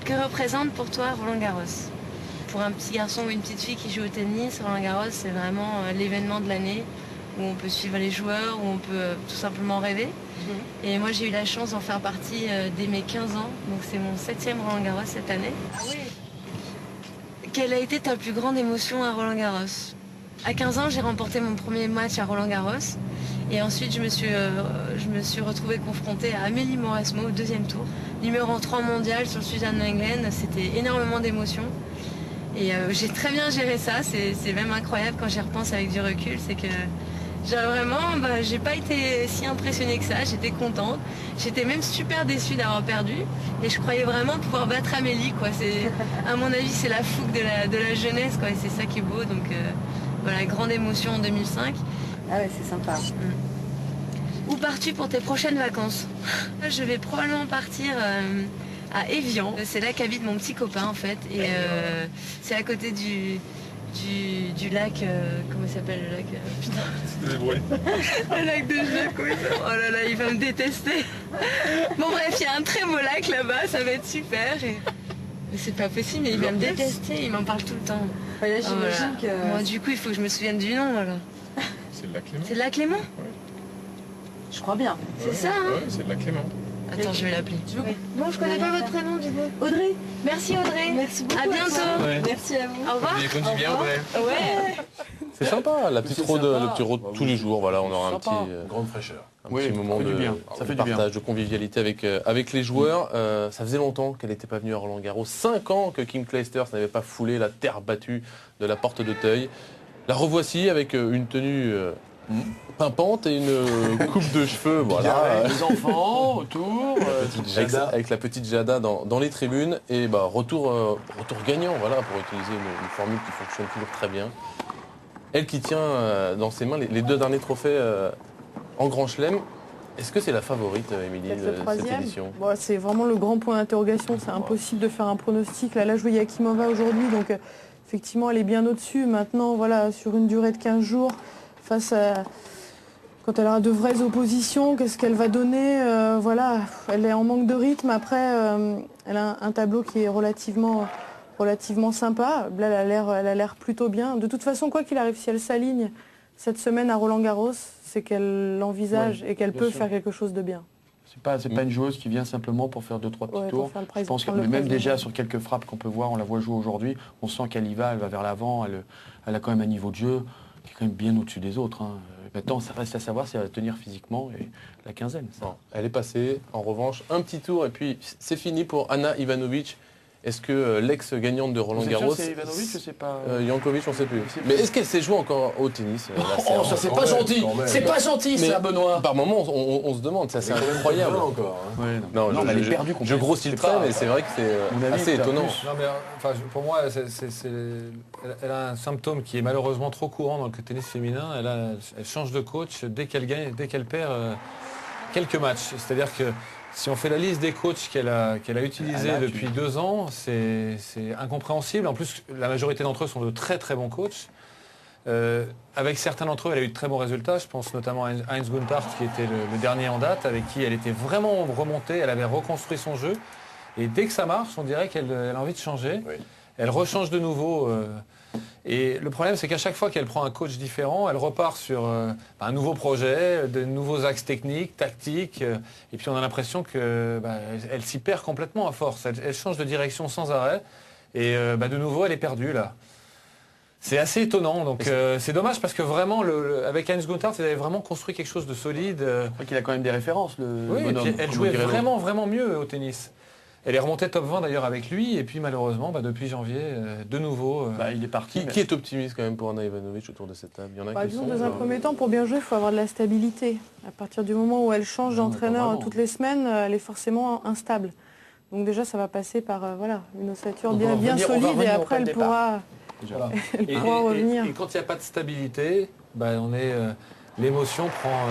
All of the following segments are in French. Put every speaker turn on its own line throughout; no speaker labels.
Que représente pour toi Roland-Garros? Pour un petit garçon ou une petite fille qui joue au tennis, Roland-Garros, c'est vraiment l'événement de l'année où on peut suivre les joueurs, où on peut tout simplement rêver. Et moi, j'ai eu la chance d'en faire partie dès mes 15 ans. Donc c'est mon 7e Roland-Garros cette année.
Ah oui.
Quelle a été ta plus grande émotion à Roland-Garros? À 15 ans, j'ai remporté mon premier match à Roland-Garros. Et ensuite, je me suis retrouvée confrontée à Amélie Mauresmo au 2e tour. Numéro 3 mondial sur le Suzanne Lenglen. C'était énormément d'émotions. Et j'ai très bien géré ça. C'est même incroyable quand j'y repense avec du recul. C'est que j'ai pas été si impressionnée que ça. J'étais contente. J'étais même super déçue d'avoir perdu. Et je croyais vraiment pouvoir battre Amélie, quoi. À mon avis, c'est la fougue de la jeunesse, quoi. Et c'est ça qui est beau. Donc voilà, grande émotion en 2005.
Ah ouais, c'est sympa.
Où pars-tu pour tes prochaines vacances? Je vais probablement partir à Évian. C'est là qu'habite mon petit copain, en fait. Et c'est à côté du lac, comment il s'appelle le lac? Putain. Le lac de Jeux, comment il s'appelle? Oh là là, il va me détester. Bon bref, il y a un très beau lac là-bas, ça va être super. Mais c'est pas possible, mais il va me détester, il m'en parle tout le temps.
Là, j'imagine que...
Moi, du coup, il faut que je me souvienne du nom, alors.
C'est le lac Clément.
C'est le lac Clément?
Je crois bien.
C'est ça, hein?
Ouais, c'est le lac Clément.
Attends, je vais l'appeler. Bon, je connais pas votre prénom, du coup.
Audrey.
Merci, Audrey.
Merci beaucoup.
À bientôt.
Ouais.
Merci à vous.
Au revoir.
Conduis bien, Audrey.
Ouais.
C'est sympa, la petite road, le petit road tous les jours. Voilà, on aura un
Sympa.
petit,
Grande fraîcheur.
un petit moment
ça fait
de,
du bien. Ça fait
de
du bien.
partage, de convivialité avec les joueurs. Ça faisait longtemps qu'elle n'était pas venue à Roland-Garros. 5 ans que Kim Clijsters n'avait pas foulé la terre battue de la porte d'Auteuil. La revoici avec une tenue pimpante et une coupe de cheveux. Voilà.
Les enfants autour.
Avec la petite Jada dans les tribunes. Et retour gagnant, voilà, pour utiliser une formule qui fonctionne toujours très bien. Elle qui tient dans ses mains les 2 derniers trophées en Grand Chelem. Est-ce que c'est la favorite, Émilie,
Peut-être le
de cette
troisième.
édition?
Bon, c'est vraiment le grand point d'interrogation. C'est impossible de faire un pronostic. Là, je vois Yakimova aujourd'hui, donc effectivement, elle est bien au-dessus. Maintenant, voilà, sur une durée de 15 jours, face à... Quand elle aura de vraies oppositions, qu'est-ce qu'elle va donner? Voilà, elle est en manque de rythme. Après, elle a un tableau qui est relativement sympa. Là, elle a l'air plutôt bien. De toute façon, quoi qu'il arrive, si elle s'aligne cette semaine à Roland-Garros, c'est qu'elle l'envisage et qu'elle peut faire quelque chose de bien.
C'est pas une joueuse qui vient simplement pour faire 2-3 petits tours. Je pense que même déjà sur quelques frappes qu'on peut voir, on la voit jouer aujourd'hui, on sent qu'elle y va, elle va vers l'avant, elle a quand même un niveau de jeu qui est quand même bien au-dessus des autres. Maintenant, ça reste à savoir si elle va tenir physiquement et la quinzaine.
Non, elle est passée, en revanche, un petit tour et puis c'est fini pour Ana Ivanovic. Est-ce que l'ex-gagnante de Roland-Garros,
c'est Ivanovic, je sais pas.
Jankovic, on ne sait plus. Mais est-ce qu'elle s'est jouée encore au tennis
Oh, ça c'est pas gentil. C'est pas gentil, ça, Benoît.
Par moments, on se demande, ça c'est incroyable.
Encore. Hein.
Ouais,
Non,
mais elle est perdue
je grossis le trait, mais c'est vrai que c'est assez étonnant.
Non, mais pour moi, elle a un symptôme qui est malheureusement trop courant dans le tennis féminin. Elle change de coach dès qu'elle gagne, dès qu'elle perd quelques matchs. C'est-à-dire que si on fait la liste des coachs qu'elle a utilisés depuis 2 ans, c'est incompréhensible. En plus, la majorité d'entre eux sont de très très bons coachs. Avec certains d'entre eux, elle a eu de très bons résultats. Je pense notamment à Heinz Gunthardt, qui était le dernier en date, avec qui elle était vraiment remontée. Elle avait reconstruit son jeu. Et dès que ça marche, on dirait qu'elle a envie de changer. Oui. Elle rechange de nouveau. Et le problème, c'est qu'à chaque fois qu'elle prend un coach différent, elle repart sur un nouveau projet, de nouveaux axes techniques, tactiques. Et puis on a l'impression qu'elle s'y perd complètement à force. Elle change de direction sans arrêt. Et de nouveau, elle est perdue là. C'est assez étonnant. Donc c'est dommage parce que vraiment, avec Heinz Gunthardt, elle avait vraiment construit quelque chose de solide.
Je crois qu'il a quand même des références, le bonhomme.
Elle jouait vraiment mieux au tennis. Elle est remontée top 20 d'ailleurs avec lui, et puis malheureusement, depuis janvier, de nouveau...
il est parti.
Qui est optimiste quand même pour Ana Ivanovic autour de cette table? Il y en a qui
disons,
sont...
dans un premier temps, pour bien jouer, il faut avoir de la stabilité. À partir du moment où elle change d'entraîneur toutes les semaines, elle est forcément instable. Donc déjà, ça va passer par une ossature bien solide, et après, elle pourra revenir.
Et quand il n'y a pas de stabilité, l'émotion prend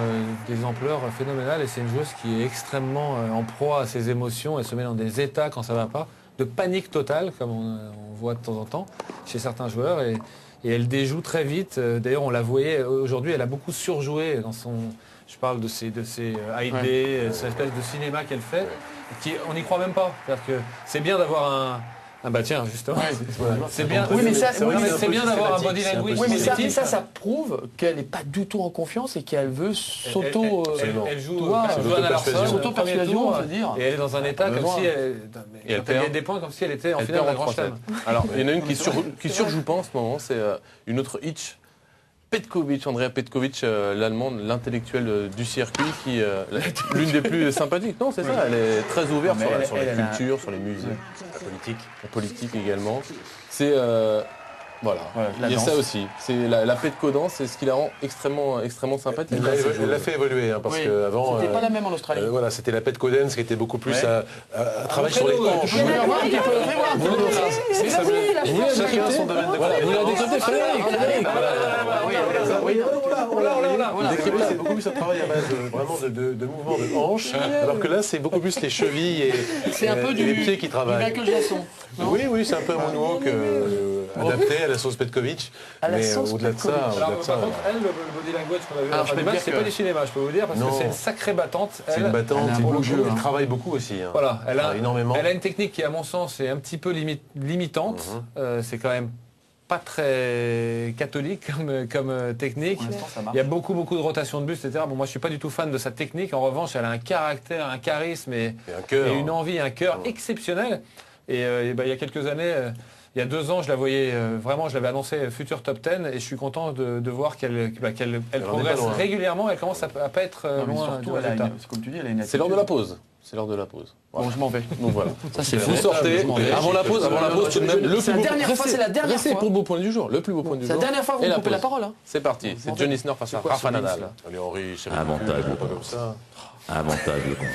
des ampleurs phénoménales et c'est une joueuse qui est extrêmement en proie à ses émotions. Elle se met dans des états quand ça ne va pas, de panique totale, comme on voit de temps en temps chez certains joueurs. Et elle déjoue très vite. D'ailleurs, on la voyait aujourd'hui, elle a beaucoup surjoué dans son... Je parle de ses AID, cette espèce de cinéma qu'elle fait. on n'y croit même pas. C'est-à-dire que c'est bien d'avoir un... Ah bah tiens, justement, c'est bien,
oui, mais
c'est bien d'avoir un body language.
Oui, mais ça prouve qu'elle n'est pas du tout en confiance et qu'elle veut s'auto...
Elle joue à la
s'auto-persuasion, c'est-à-dire.
Et elle est dans un état comme si elle perdait des points comme si elle était en finale d'un grand chelem.
Alors, il y en a une qui surjoue pas en ce moment, c'est une autre Hitch. Petkovic, Andrea Petkovic, l'allemande, l'intellectuelle du circuit, qui l'une des plus sympathiques. Non, c'est ça, elle est très ouverte sur la culture, sur les musées, la politique également. C'est voilà, il y a ça aussi. C'est la Petko-danse, c'est ce qui la rend extrêmement sympathique.
Elle l'a fait évoluer, hein, parce qu'avant...
C'était pas la même en Australie.
Voilà, c'était la Petko-dance qui était beaucoup plus à travailler sur les hanches. Chacun son domaine de
Vous la décryptez, Frédéric.
C'est beaucoup plus un travail à base vraiment de mouvements de hanches, alors que là, c'est beaucoup plus les chevilles et les pieds qui travaillent. Oui, c'est un peu un moonwalk adapté à la sauce Petkovic. Mais au-delà de ça...
Par contre, elle, le body language qu'on a vu à la fin du match, c'est pas du cinéma, je peux vous dire, parce que c'est une sacrée battante.
C'est une battante, elle travaille beaucoup aussi.
Voilà, elle a
énormément.
Elle a une technique qui, à mon sens, est un petit peu limitante. C'est quand même pas très catholique comme technique. Il y a beaucoup de rotation de buste, etc. Bon, moi, je suis pas du tout fan de sa technique. En revanche, elle a un caractère, un charisme et une envie, un cœur exceptionnel. Et il y a quelques années, il y a 2 ans, je la voyais vraiment, je l'avais annoncé futur top 10 et je suis content de voir qu'elle progresse régulièrement. Elle commence à pas être loin du résultat.
Comme tu dis, elle a une
C'est l'heure de la pause. C'est l'heure de la pause.
Bon, je m'en vais.
Donc voilà.
Ça, c'est
vous sortez avant la pause tout de même.
C'est la dernière fois, c'est la dernière fois.
Pour le beau point du jour. Le plus beau point du jour.
C'est la dernière fois que vous me coupez la parole.
C'est parti. C'est John Isner face à Rafa Nadal.
Allez, Henri, c'est
Avantage
pas comme ça.
Avantage le compte.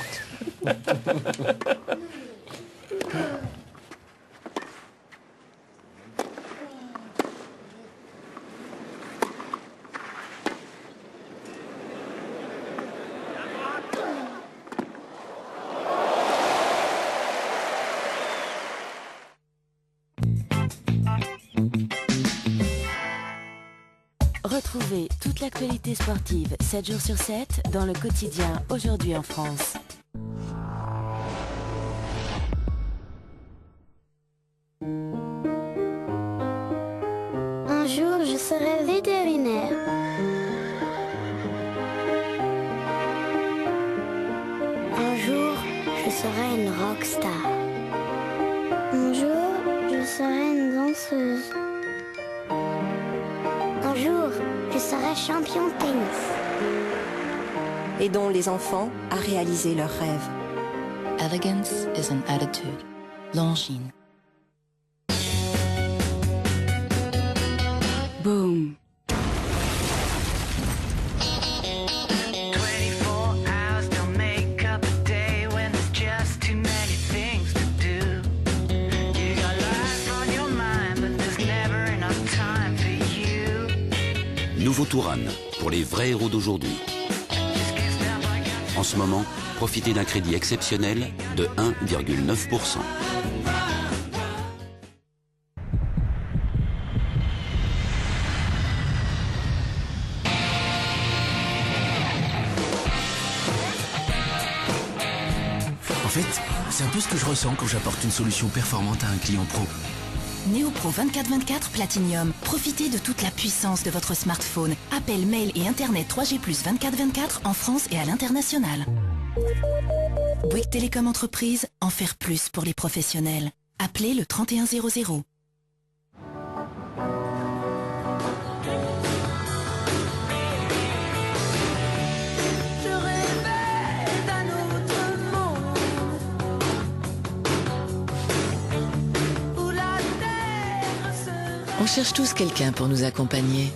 Retrouvez toute l'actualité sportive 7 jours sur 7 dans le quotidien Aujourd'hui en France.
Un jour, je serai vétérinaire. Un jour, je serai une rockstar. Un jour, je serai une danseuse. Un jour, je serai champion de tennis.
Aidons les enfants à réaliser leurs rêves.
Elegance is an attitude. Longines.
Boom.
Nouveau Touran, pour les vrais héros d'aujourd'hui. En ce moment, profitez d'un crédit exceptionnel de 1,9%.
En fait, c'est un peu ce que je ressens quand j'apporte une solution performante à un client pro.
NeoPro 24/24 Platinum. Profitez de toute la puissance de votre smartphone. Appel, mail et Internet 3G+, 24/24 en France et à l'international. Bouygues Télécom Entreprise, en faire plus pour les professionnels. Appelez le 3100.
On cherche tous quelqu'un pour nous accompagner.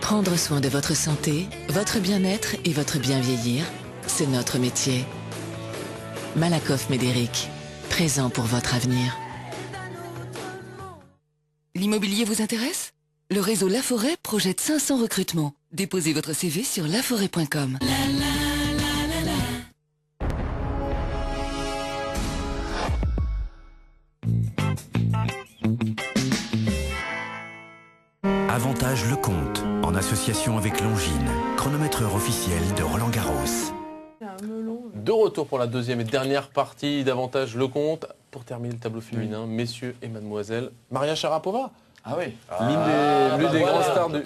Prendre soin de votre santé, votre bien-être et votre bien vieillir, c'est notre métier. Malakoff Médéric, présent pour votre avenir.
L'immobilier vous intéresse? Le réseau Laforêt projette 500 recrutements. Déposez votre CV sur laforêt.com.
Avantage Lecomte, en association avec Longines, chronométreur officiel de Roland Garros.
De retour pour la deuxième et dernière partie d'Avantage Lecomte. Pour terminer le tableau féminin, messieurs et mademoiselles, Maria Sharapova.
Ah oui.
L'une des grandes stars du...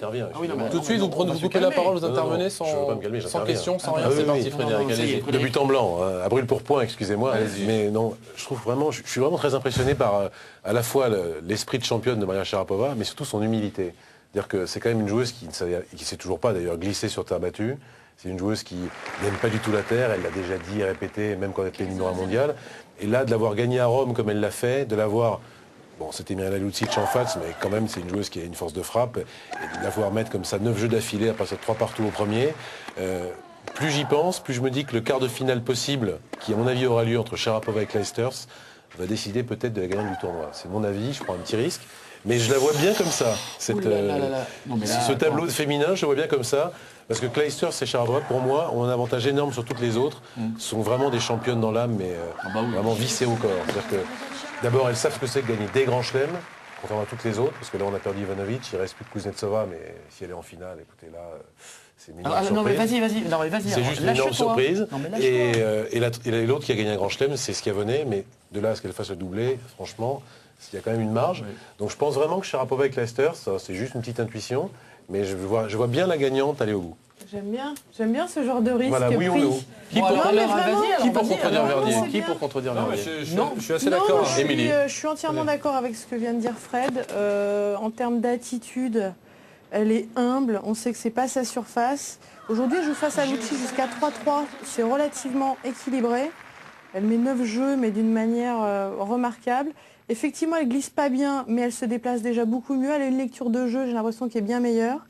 Tout de suite, vous coupez la parole, vous intervenez sans question, sans rien. C'est parti, Frédéric, allez-y.
De but en blanc, à brûle pour point, excusez-moi. Mais non, je suis vraiment très impressionné par à la fois l'esprit de championne de Maria Sharapova, mais surtout son humilité. C'est-à-dire que c'est quand même une joueuse qui ne sait toujours pas d'ailleurs glisser sur terre battue. C'est une joueuse qui n'aime pas du tout la terre, elle l'a déjà dit et répété, même quand elle était numéro 1 mondial. Et là, de l'avoir gagné à Rome comme elle l'a fait, de l'avoir... Bon, c'était Mirela Lucic en face, mais quand même, c'est une joueuse qui a une force de frappe. Et de l'avoir mettre comme ça 9 jeux d'affilée à passer de 3 partout au premier. Plus j'y pense, plus je me dis que le quart de finale possible, qui à mon avis aura lieu entre Sharapova et Clijsters, va décider peut-être de la gagnante du tournoi. C'est mon avis, je prends un petit risque. Mais je la vois bien comme ça. Ce tableau de féminin, je le vois bien comme ça. Parce que Clijsters et Sharapova, pour moi, ont un avantage énorme sur toutes les autres. Sont vraiment des championnes dans l'âme, mais vraiment vissées au corps. C'est-à-dire que d'abord, elles savent ce que c'est que gagner des grands chelems, contrairement à toutes les autres. Parce que là, on a perdu Ivanovic, il ne reste plus que Kuznetsova, mais si elle est en finale, écoutez, là, c'est une énorme surprise.
Non, mais vas-y.
C'est juste une énorme surprise. Et l'autre qui a gagné un grand chelem, c'est Schiavone, mais de là à ce qu'elle fasse le doublé, franchement, il y a quand même une marge. Oui. Donc je pense vraiment que Sharapova et Clijsters, c'est juste une petite intuition, mais je vois bien la gagnante aller au bout.
J'aime bien ce genre de risque
voilà, oui
pris.
Qui pour contredire Verdier?
Je suis assez d'accord.
Je suis entièrement d'accord avec ce que vient de dire Fred. En termes d'attitude, elle est humble. On sait que c'est pas sa surface. Aujourd'hui, elle joue face à Lucci jusqu'à 3-3. C'est relativement équilibré. Elle met 9 jeux, mais d'une manière remarquable. Effectivement, elle glisse pas bien, mais elle se déplace déjà beaucoup mieux. Elle a une lecture de jeu, j'ai l'impression, qui est bien meilleure.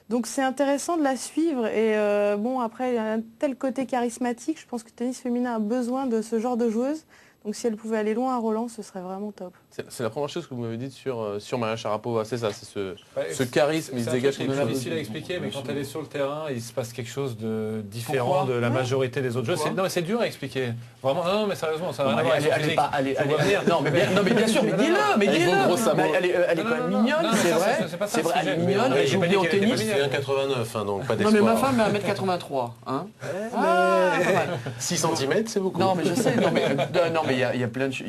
Donc c'est intéressant de la suivre. Et bon, après, il y a un tel côté charismatique. Je pense que le tennis féminin a besoin de ce genre de joueuse. Donc si elle pouvait aller loin à Roland, ce serait vraiment top.
C'est la première chose que vous m'avez dit sur Maria Sharapova, c'est ça, c'est ce charisme, il se dégage quelque chose.
C'est difficile à expliquer, mais quand elle est sur le terrain, il se passe quelque chose de différent de la majorité des autres joueurs. Non, mais c'est dur à expliquer. Vraiment, non, mais sérieusement, ça n'a rien à voir avec son physique.
Non, mais bien sûr, mais dis-le. Elle est quand même mignonne, c'est vrai. C'est vrai, elle est mignonne, elle joue bien au tennis.
Elle fait 1,89, donc pas d'espoir.
Non, mais ma femme est 1m83.
6 cm, c'est beaucoup.
Non, mais je sais. Non, mais il y a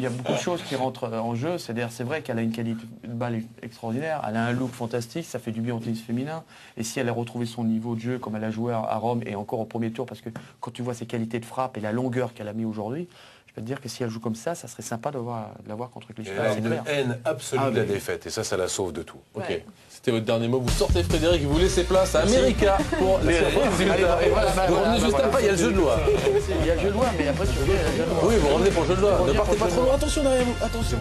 beaucoup de choses qui rentrent en jeu. C'est-à-dire, c'est vrai qu'elle a une qualité de balle extraordinaire, elle a un look fantastique, ça fait du bien au tennis féminin. Et si elle a retrouvé son niveau de jeu comme elle a joué à Rome et encore au premier tour, parce que quand tu vois ses qualités de frappe et la longueur qu'elle a mis aujourd'hui, je peux te dire que si elle joue comme ça serait sympa de la voir contre Clijsters.
Elle a une haine absolue de la défaite et ça la sauve de tout.
Ok. Ouais. C'était votre dernier mot. Vous sortez Frédéric, vous laissez place à America pour les résultats. Vous revenez juste après, il y a le jeu de loi.
Il y a le jeu de loi, mais après tu reviens.
Oui, vous revenez pour le jeu de loi. Ne partez pas trop loin. Attention derrière vous. Attention.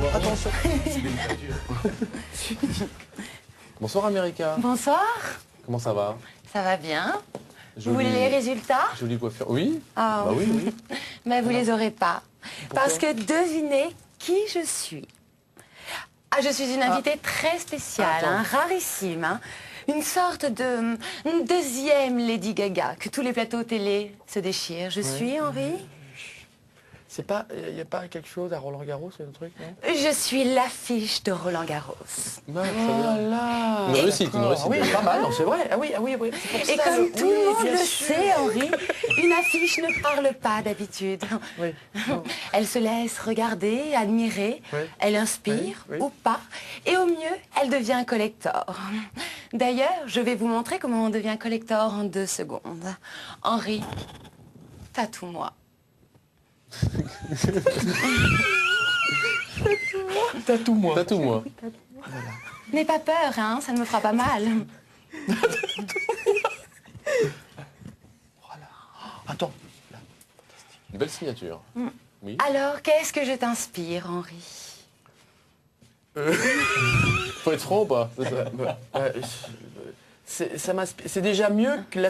Bonsoir America.
Bonsoir.
Comment ça va?
Ça va bien. Vous voulez les résultats?
Jolie coiffure. Oui.
Ah
bah oui.
Mais vous les aurez pas. Parce que devinez qui je suis. Ah, je suis une invitée très spéciale, rarissime. Une sorte de deuxième Lady Gaga, que tous les plateaux télé se déchirent. Je suis Henri.
C'est pas, il n'y a pas quelque chose à Roland Garros, c'est un truc, non?
Je suis l'affiche de Roland Garros.
Une réussite.
Oui, pas mal, c'est vrai. Ah oui.
Et comme tout le monde le sait, Henri, une affiche ne parle pas d'habitude.
Oui.
Elle se laisse regarder, admirer, elle inspire ou pas, et au mieux, elle devient collector. D'ailleurs, je vais vous montrer comment on devient collector en 2 secondes. Henri, tatoue-moi.
Tatoue-moi.
Tatoue-moi.
N'aie pas peur, hein, ça ne me fera pas mal.
Voilà. Attends.
Une belle signature. Oui.
Alors, qu'est-ce que je t'inspire, Henri?
Faut être franc ou pas?
C'est déjà mieux que la